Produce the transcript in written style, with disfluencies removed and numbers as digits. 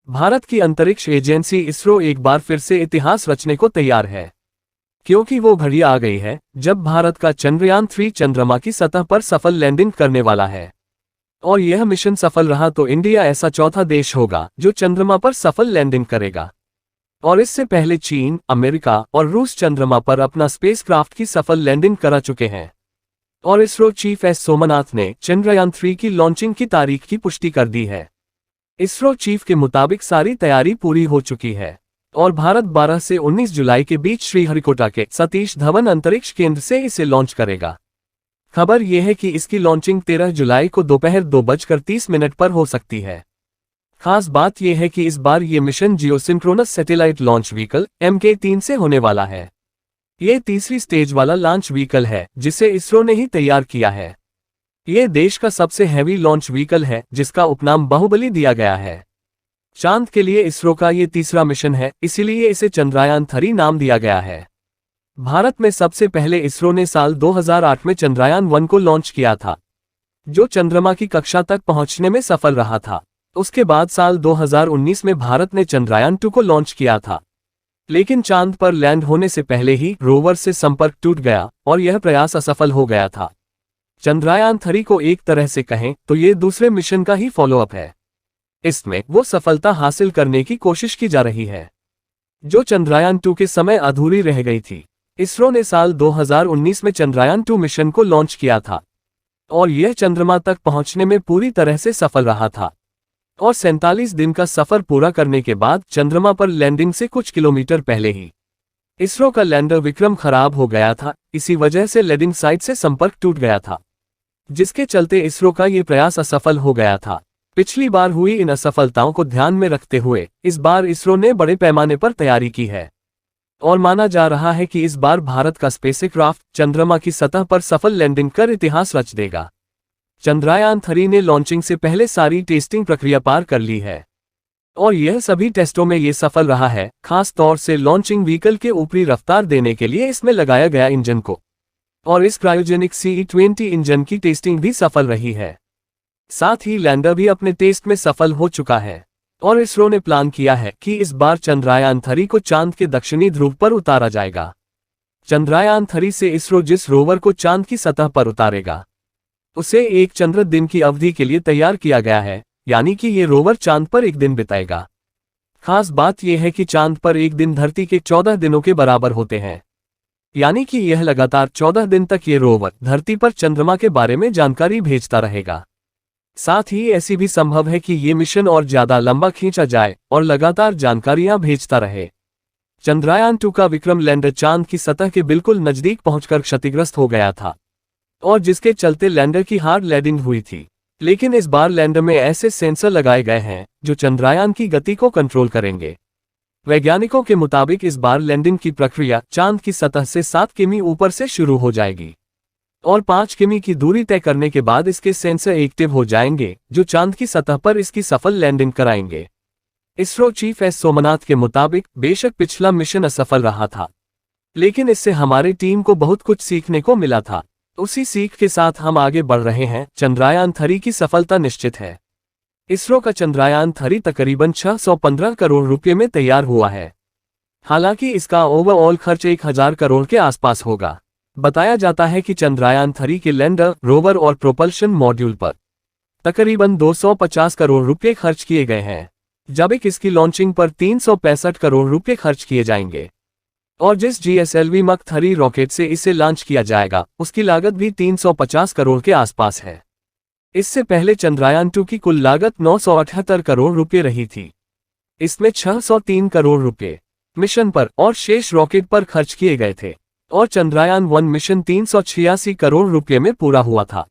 भारत की अंतरिक्ष एजेंसी इसरो एक बार फिर से इतिहास रचने को तैयार है, क्योंकि वो घड़ी आ गई है जब भारत का चंद्रयान-3 चंद्रमा की सतह पर सफल लैंडिंग करने वाला है। और यह मिशन सफल रहा तो इंडिया ऐसा चौथा देश होगा जो चंद्रमा पर सफल लैंडिंग करेगा। और इससे पहले चीन, अमेरिका और रूस चंद्रमा पर अपना स्पेसक्राफ्ट की सफल लैंडिंग करा चुके हैं। और इसरो चीफ एस सोमनाथ ने चंद्रयान-3 की लॉन्चिंग की तारीख की पुष्टि कर दी है। इसरो चीफ के मुताबिक सारी तैयारी पूरी हो चुकी है और भारत 12 से 19 जुलाई के बीच श्रीहरिकोटा के सतीश धवन अंतरिक्ष केंद्र से इसे लॉन्च करेगा। खबर यह है कि इसकी लॉन्चिंग 13 जुलाई को दोपहर 2:30 पर हो सकती है। खास बात यह है कि इस बार ये mission geosynchronous satellite launch vehicle MK3 से होने वाला है। ये तीसरी स्टेज वाला लॉन्च व्हीकल है जिसे इसरो ने ही तैयार किया है। ये देश का सबसे हैवी लॉन्च व्हीकल है जिसका उपनाम बाहुबली दिया गया है। चांद के लिए इसरो का ये तीसरा मिशन है, इसीलिए इसे चंद्रयान-3 नाम दिया गया है। भारत में सबसे पहले इसरो ने साल 2008 में चंद्रयान-1 को लॉन्च किया था, जो चंद्रमा की कक्षा तक पहुंचने में सफल रहा था। उसके बाद साल 2019 में भारत ने चंद्रयान-2 को लॉन्च किया था, लेकिन चांद पर लैंड होने से पहले ही रोवर से संपर्क टूट गया और यह प्रयास असफल हो गया था। चंद्रयान-3 को एक तरह से कहें तो ये दूसरे मिशन का ही फॉलोअप है। इसमें वो सफलता हासिल करने की कोशिश की जा रही है जो चंद्रयान-2 के समय अधूरी रह गई थी। इसरो ने साल 2019 में चंद्रयान-2 मिशन को लॉन्च किया था और यह चंद्रमा तक पहुंचने में पूरी तरह से सफल रहा था। और 47 दिन का सफर पूरा करने के बाद चंद्रमा पर लैंडिंग से कुछ किलोमीटर पहले ही इसरो का लैंडर विक्रम खराब हो गया था। इसी वजह से लैंडिंग साइट से संपर्क टूट गया था, जिसके चलते इसरो का ये प्रयास असफल हो गया था। पिछली बार हुई इन असफलताओं को ध्यान में रखते हुए इस बार इसरो ने बड़े पैमाने पर तैयारी की है और माना जा रहा है कि इस बार भारत का स्पेसक्राफ्ट चंद्रमा की सतह पर सफल लैंडिंग कर इतिहास रच देगा। चंद्रयान-3 ने लॉन्चिंग से पहले सारी टेस्टिंग प्रक्रिया पार कर ली है और यह सभी टेस्टों में ये सफल रहा है। खास तौर से लॉन्चिंग व्हीकल के ऊपरी रफ्तार देने के लिए इसमें लगाया गया इंजन को और इस क्रायोजेनिक CE-20 इंजन की टेस्टिंग भी सफल रही है। साथ ही लैंडर भी अपने टेस्ट में सफल हो चुका है और इसरो ने प्लान किया है कि इस बार चंद्रयान-3 को चांद के दक्षिणी ध्रुव पर उतारा जाएगा। चंद्रयान-3 से इसरो जिस रोवर को चांद की सतह पर उतारेगा उसे एक चंद्र दिन की अवधि के लिए तैयार किया गया है, यानी कि ये रोवर चांद पर एक दिन बिताएगा। खास बात यह है कि चांद पर एक दिन धरती के 14 दिनों के बराबर होते हैं, यानी कि यह लगातार 14 दिन तक ये रोवर धरती पर चंद्रमा के बारे में जानकारी भेजता रहेगा। साथ ही ऐसी भी संभव है कि ये मिशन और ज्यादा लंबा खींचा जाए और लगातार जानकारियां भेजता रहे। चंद्रयान-2 का विक्रम लैंडर चांद की सतह के बिल्कुल नजदीक पहुंचकर क्षतिग्रस्त हो गया था और जिसके चलते लैंडर की हार्ड लैंडिंग हुई थी। लेकिन इस बार लैंडर में ऐसे सेंसर लगाए गए हैं जो चंद्रयान की गति को कंट्रोल करेंगे। वैज्ञानिकों के मुताबिक इस बार लैंडिंग की प्रक्रिया चांद की सतह से 7 किमी ऊपर से शुरू हो जाएगी और 5 किमी की दूरी तय करने के बाद इसके सेंसर एक्टिव हो जाएंगे जो चांद की सतह पर इसकी सफल लैंडिंग कराएंगे। इसरो चीफ एस सोमनाथ के मुताबिक बेशक पिछला मिशन असफल रहा था, लेकिन इससे हमारी टीम को बहुत कुछ सीखने को मिला था। उसी सीख के साथ हम आगे बढ़ रहे हैं। चंद्रयान-3 की सफलता निश्चित है। इसरो का चंद्रयान-3 तकरीबन 615 करोड़ रुपये में तैयार हुआ है। हालांकि इसका ओवरऑल खर्च 1000 करोड़ के आसपास होगा। बताया जाता है कि चंद्रयान-3 के लैंडर, रोवर और प्रोपल्शन मॉड्यूल पर तकरीबन 250 करोड़ रुपये खर्च किए गए हैं, जबकि इसकी लॉन्चिंग पर 365 करोड़ रुपये खर्च किए जाएंगे। और जिस GSLV Mk3 रॉकेट से इसे लॉन्च किया जाएगा उसकी लागत भी 350 करोड़ के आसपास है। इससे पहले चंद्रयान-2 की कुल लागत 978 करोड़ रुपये रही थी। इसमें 603 करोड़ रुपये मिशन पर और शेष रॉकेट पर खर्च किए गए थे और चंद्रयान-1 मिशन 386 करोड़ रुपये में पूरा हुआ था।